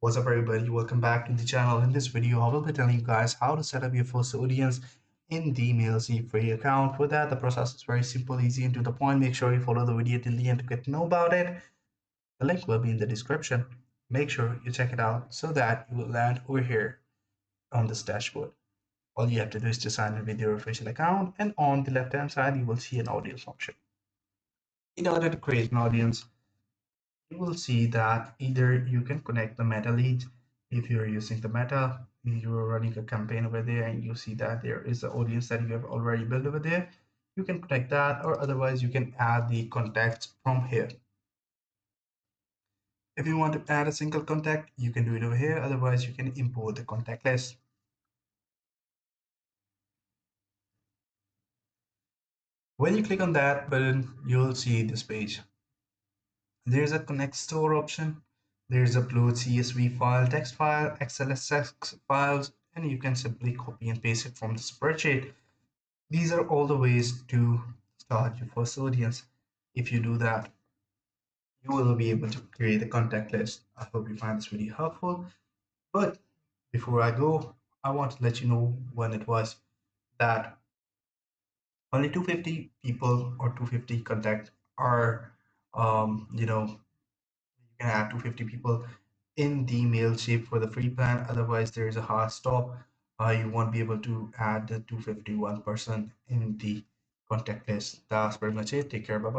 What's up, everybody? Welcome back to the channel. In this video, I will be telling you guys how to set up your first audience in the Mailchimp free account. For that, the process is very simple, easy, and to the point. Make sure you follow the video till the end to get to know about it. The link will be in the description. Make sure you check it out so that you will land over here on this dashboard. All you have to do is to sign in with your official account, and on the left-hand side, you will see an audience option. In order to create an audience, you will see that either you can connect the meta lead if you're using the meta, you're running a campaign over there and you see that there is the audience that you have already built over there. You can connect that, or otherwise you can add the contacts from here. If you want to add a single contact, you can do it over here. Otherwise, you can import the contact list. When you click on that button, you'll see this page. There's a connect store option. There's upload CSV file, text file, XLSX files, and you can simply copy and paste it from the spreadsheet. These are all the ways to start your first audience. If you do that, you will be able to create a contact list. I hope you find this really helpful. But before I go, I want to let you know when it was that only 250 people or 250 contacts are, you can add 250 people in the Mailchimp for the free plan. Otherwise, there is a hard stop. You won't be able to add the 251 person in the contact list. That's pretty much it. Take care. Bye bye.